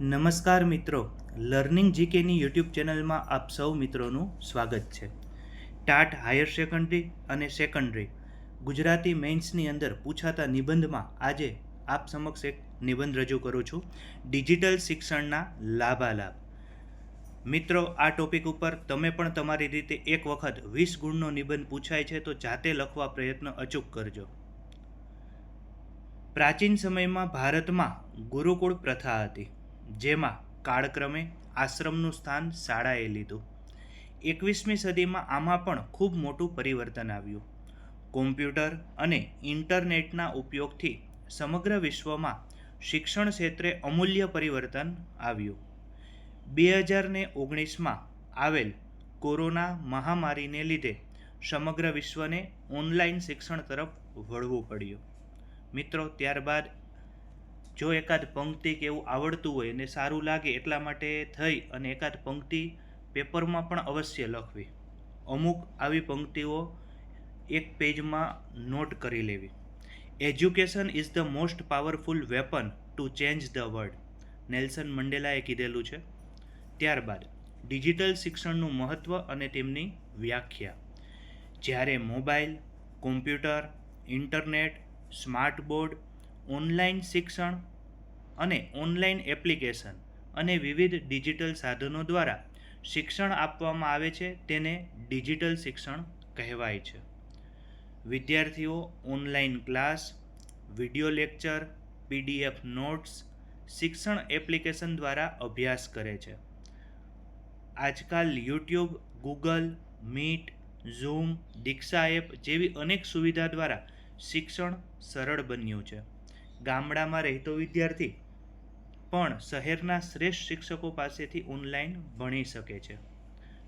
નમસ્કાર મિત્રો, learning જીકેની YouTube ચેનલમાં આપ સૌ મિત્રોનું સ્વાગત છે. ટાટ હાયર સેકન્ડરી અને સેકન્ડરી ગુજરાતી મેઇન્સની અંદર પૂછાતા નિબંધમાં આજે આપ સમક્ષ એક નિબંધ રજૂ કરું છું. ડિજિટલ શિક્ષણના લાભાલાભ. મિત્રો, આ ટોપિક ઉપર તમે પણ તમારી રીતે એક વખત 20 ગુણનો નિબંધ પૂછાય છે તો જાતે લખવા પ્રયત્ન અચૂક કરજો. પ્રાચીન સમયમાં ભારતમાં ગુરુકુળ પ્રથા હતી, જેમાં કાળક્રમે આશ્રમનું સ્થાન શાળાએ લીધું. 21મી સદીમાં આમાં પણ ખૂબ મોટું પરિવર્તન આવ્યું. કોમ્પ્યુટર અને ઇન્ટરનેટના ઉપયોગથી સમગ્ર વિશ્વમાં શિક્ષણ ક્ષેત્રે અમૂલ્ય પરિવર્તન આવ્યું. 2019માં આવેલ કોરોના મહામારીને લીધે સમગ્ર વિશ્વને ઓનલાઈન શિક્ષણ તરફ વળવું પડ્યું. મિત્રો, ત્યારબાદ જો એકાદ પંક્તિ કે એવું આવડતું હોય અને સારું લાગે એટલા માટે થઈ અને એકાદ પંક્તિ પેપરમાં પણ અવશ્ય લખવી. અમુક આવી પંક્તિઓ એક પેજમાં નોટ કરી લેવી. Education is the most powerful weapon to change the world, Nelson મંડેલાએ કીધેલું છે. ત્યારબાદ ડિજિટલ શિક્ષણનું મહત્ત્વ અને તેમની વ્યાખ્યા. જ્યારે mobile, computer, internet, smart board, online શિક્ષણ અને ઓનલાઈન એપ્લિકેશન અને વિવિધ ડિજિટલ સાધનો દ્વારા શિક્ષણ આપવામાં આવે છે, તેને ડિજિટલ શિક્ષણ કહેવાય છે. વિદ્યાર્થીઓ online class, video lecture, PDF notes, શિક્ષણ એપ્લિકેશન દ્વારા અભ્યાસ કરે છે. આજકાલ યુટ્યુબ, ગૂગલ, મીટ, ઝૂમ, દીક્ષા એપ જેવી અનેક સુવિધા દ્વારા શિક્ષણ સરળ બન્યું છે. ગામડામાં રહેતો વિદ્યાર્થી પણ શહેરના શ્રેષ્ઠ શિક્ષકો પાસેથી ઓનલાઈન ભણી શકે છે.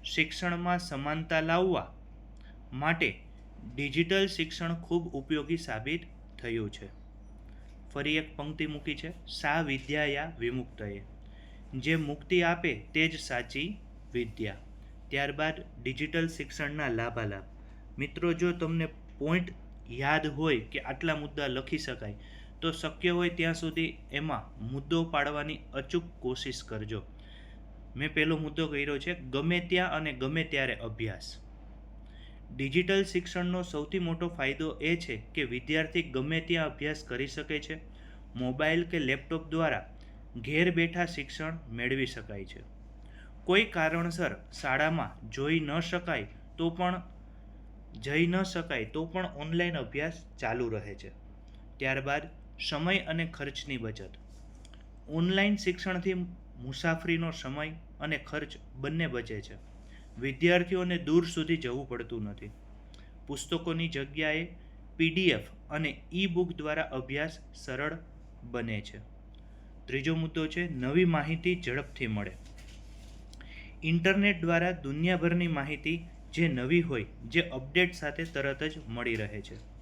શિક્ષણમાં સમાનતા લાવવા માટે ડિજિટલ શિક્ષણ ખૂબ ઉપયોગી સાબિત થયું છે. ફરી એક પંક્તિ મૂકી છે, સા વિદ્યાયા વિમુક્તયે, જે મુક્તિ આપે તે જ સાચી વિદ્યા. ત્યારબાદ ડિજિટલ શિક્ષણના લાભાલાભ. મિત્રો, જો તમને પોઈન્ટ યાદ હોય કે આટલા મુદ્દા લખી શકાય તો શક્ય હોય ત્યાં સુધી એમાં મુદ્દો પાડવાની અચૂક કોશિશ કરજો. મેં પહેલો મુદ્દો કર્યો છે, ગમે ત્યાં અને ગમે ત્યારે અભ્યાસ. ડિજિટલ શિક્ષણનો સૌથી મોટો ફાયદો એ છે કે વિદ્યાર્થી ગમે ત્યાં અભ્યાસ કરી શકે છે. મોબાઈલ કે લેપટોપ દ્વારા ઘેર બેઠા શિક્ષણ મેળવી શકાય છે. કોઈ કારણસર શાળામાં જઈ ન શકાય તો પણ ઓનલાઈન અભ્યાસ ચાલુ રહે છે. ત્યારબાદ સમય અને ખર્ચની બચત. ઓનલાઈન શિક્ષણથી મુસાફરીનો સમય અને ખર્ચ બંને બચે છે. વિદ્યાર્થીઓને દૂર સુધી જવું પડતું નથી. પુસ્તકોની જગ્યાએ પીડીએફ અને ઈ બુક દ્વારા અભ્યાસ સરળ બને છે. ત્રીજો મુદ્દો છે, નવી માહિતી ઝડપથી મળે. ઇન્ટરનેટ દ્વારા દુનિયાભરની માહિતી જે નવી હોય જે અપડેટ સાથે તરત જ મળી રહે છે.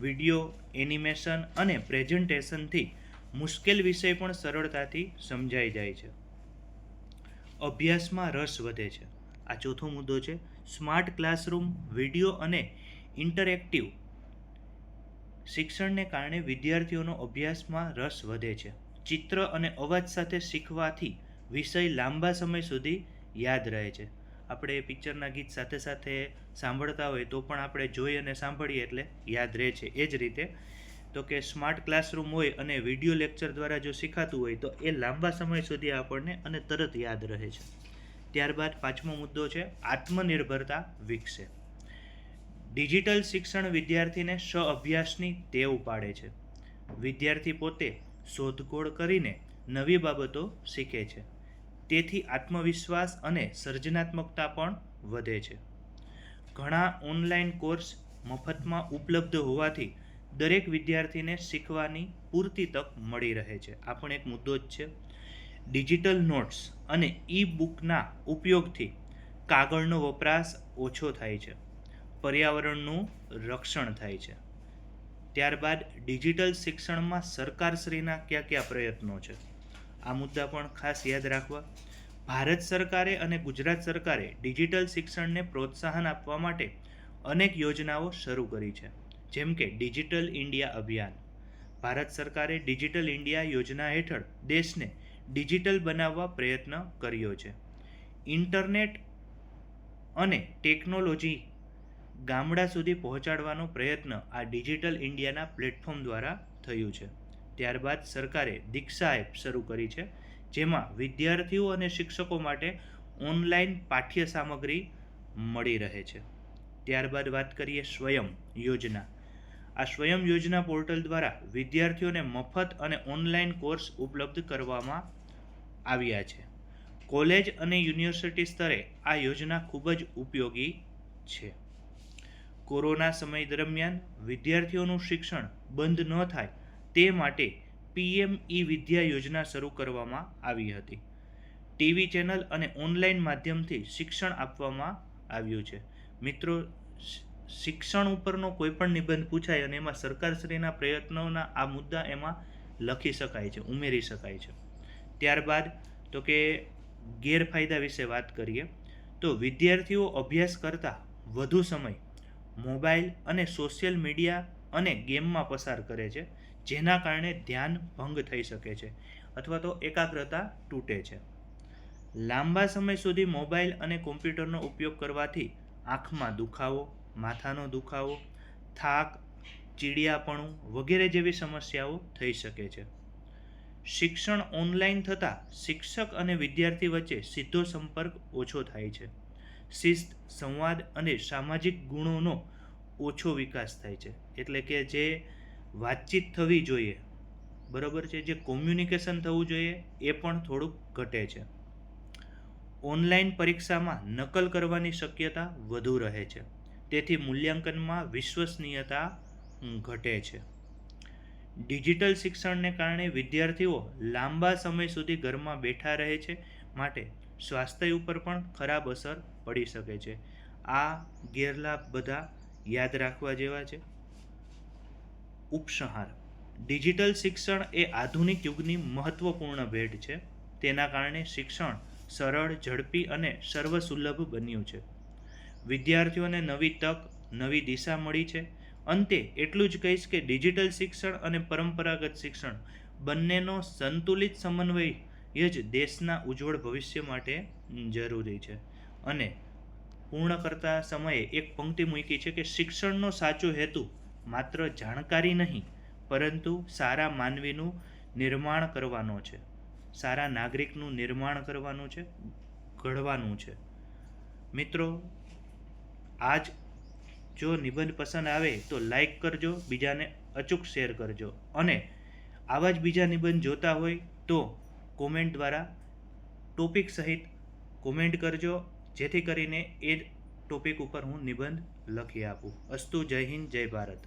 વિડિયો, એનિમેશન અને પ્રેઝન્ટેશનથી મુશ્કેલ વિષય પણ સરળતાથી સમજાઈ જાય છે. અભ્યાસમાં રસ વધે છે. આ ચોથો મુદ્દો છે, સ્માર્ટ ક્લાસરૂમ, વિડિયો અને ઇન્ટરેક્ટિવ શિક્ષણને કારણે વિદ્યાર્થીઓનો અભ્યાસમાં રસ વધે છે. ચિત્ર અને અવાજ સાથે શીખવાથી વિષય લાંબા સમય સુધી યાદ રહે છે. આપણે પિક્ચરના ગીત સાથે સાથે સાંભળતા હોય તો પણ આપણે જોઈ અને સાંભળીએ એટલે યાદ રહે છે. એ જ રીતે તો કે સ્માર્ટ ક્લાસરૂમ હોય અને વિડિયો લેક્ચર દ્વારા જો શીખાતું હોય તો એ લાંબા સમય સુધી આપણને અને તરત યાદ રહે છે. ત્યારબાદ પાંચમો મુદ્દો છે, આત્મનિર્ભરતા વિકસે. ડિજિટલ શિક્ષણ વિદ્યાર્થીને સ્વ-અભ્યાસની ટેવ પાડે છે. વિદ્યાર્થી પોતે શોધખોળ કરીને નવી બાબતો શીખે છે. તેથી આત્મવિશ્વાસ અને સર્જનાત્મકતા પણ વધે છે. ઘણા ઓનલાઈન કોર્સ મફતમાં ઉપલબ્ધ હોવાથી દરેક વિદ્યાર્થીને શીખવાની પૂરતી તક મળી રહે છે. આ પણ એક મુદ્દો જ છે. ડિજિટલ નોટ્સ અને ઈ બુકના ઉપયોગથી કાગળનો વપરાશ ઓછો થાય છે. પર્યાવરણનું રક્ષણ થાય છે. ત્યારબાદ ડિજિટલ શિક્ષણમાં સરકારશ્રીના કયા કયા પ્રયત્નો છે, આ મુદ્દા પણ ખાસ યાદ રાખવા. ભારત સરકારે અને ગુજરાત સરકારે ડિજિટલ શિક્ષણને પ્રોત્સાહન આપવા માટે અનેક યોજનાઓ શરૂ કરી છે, જેમ કે ડિજિટલ ઇન્ડિયા અભિયાન. ભારત સરકારે ડિજિટલ ઇન્ડિયા યોજના હેઠળ દેશને ડિજિટલ બનાવવા પ્રયત્ન કર્યો છે. ઇન્ટરનેટ અને ટેકનોલોજી ગામડા સુધી પહોંચાડવાનો પ્રયત્ન આ ડિજિટલ ઇન્ડિયાના પ્લેટફોર્મ દ્વારા થયું છે. ત્યારબાદ સરકારે દીક્ષા એપ શરૂ કરી છે, જેમાં વિદ્યાર્થીઓ અને શિક્ષકો માટે ઓનલાઈન પાઠ્ય સામગ્રી મળી રહે છે. ત્યારબાદ વાત કરીએ સ્વયં યોજના. આ સ્વયં યોજના પોર્ટલ દ્વારા વિદ્યાર્થીઓને મફત અને ઓનલાઈન કોર્સ ઉપલબ્ધ કરવામાં આવ્યા છે. કોલેજ અને યુનિવર્સિટી સ્તરે આ યોજના ખૂબ જ ઉપયોગી છે. કોરોના સમય દરમિયાન વિદ્યાર્થીઓનું શિક્ષણ બંધ ન થાય તે માટે PM વિદ્યા યોજના શરૂ કરવામાં આવી હતી. ટીવી ચેનલ અને ઓનલાઈન માધ્યમથી શિક્ષણ આપવામાં આવ્યું છે. મિત્રો, શિક્ષણ ઉપરનો કોઈ પણ નિબંધ પૂછાય અને એમાં સરકારશ્રીના પ્રયત્નોના આ મુદ્દા એમાં લખી શકાય છે, ઉમેરી શકાય છે. ત્યારબાદ તો કે ગેરફાયદા વિશે વાત કરીએ તો વિદ્યાર્થીઓ અભ્યાસ કરતાં વધુ સમય મોબાઈલ અને સોશિયલ મીડિયા અને ગેમમાં પસાર કરે છે, જેના કારણે ધ્યાન ભંગ થઈ શકે છે અથવા તો એકાગ્રતા તૂટે છે. લાંબા સમય સુધી મોબાઈલ અને કોમ્પ્યુટરનો ઉપયોગ કરવાથી આંખમાં દુખાવો, માથાનો દુખાવો, થાક, ચીડિયાપણું વગેરે જેવી સમસ્યાઓ થઈ શકે છે. શિક્ષણ ઓનલાઈન થતાં શિક્ષક અને વિદ્યાર્થી વચ્ચે સીધો સંપર્ક ઓછો થાય છે. શિસ્ત, સંવાદ અને સામાજિક ગુણોનો ઓછો વિકાસ થાય છે. એટલે કે જે વાતચીત થવી જોઈએ, બરાબર છે, જે કોમ્યુનિકેશન થવું જોઈએ એ પણ થોડુંક ઘટે છે. ઓનલાઈન પરીક્ષામાં નકલ કરવાની શક્યતા વધુ રહે છે, તેથી મૂલ્યાંકનમાં વિશ્વસનીયતા ઘટે છે. ડિજિટલ શિક્ષણને કારણે વિદ્યાર્થીઓ લાંબા સમય સુધી ઘરમાં બેઠા રહે છે, માટે સ્વાસ્થ્ય ઉપર પણ ખરાબ અસર પડી શકે છે. આ ગેરલાભ બધા યાદ રાખવા જેવા છે. ઉપસંહાર: ડિજિટલ શિક્ષણ એ આધુનિક યુગની મહત્વપૂર્ણ ભેટ છે. તેના કારણે શિક્ષણ સરળ, ઝડપી અને સર્વસુલભ બન્યું છે. વિદ્યાર્થીઓને નવી તક, નવી દિશા મળી છે. અંતે એટલું જ કહીશ કે ડિજિટલ શિક્ષણ અને પરંપરાગત શિક્ષણ બંનેનો સંતુલિત સમન્વય જ દેશના ઉજ્જવળ ભવિષ્ય માટે જરૂરી છે. અને પૂર્ણ કરતા સમયે એક પંક્તિ મૂકી છે કે શિક્ષણનો સાચો હેતુ માત્ર જાણકારી નહીં, પરંતુ સારા માનવીનું નિર્માણ કરવાનો છે, સારા નાગરિકનું નિર્માણ કરવાનું છે, ઘડવાનું છે. મિત્રો, આજ જો નિબંધ પસંદ આવે તો લાઈક કરજો, બીજાને અચૂક શેર કરજો, અને આવા જ બીજા નિબંધ જોતા હોય તો કોમેન્ટ દ્વારા ટોપિક સહિત કોમેન્ટ કરજો, જેથી કરીને એ ટોપિક ઉપર હું નિબંધ લખી આપું. અસ્તુ. જય હિન્દ, જય ભારત.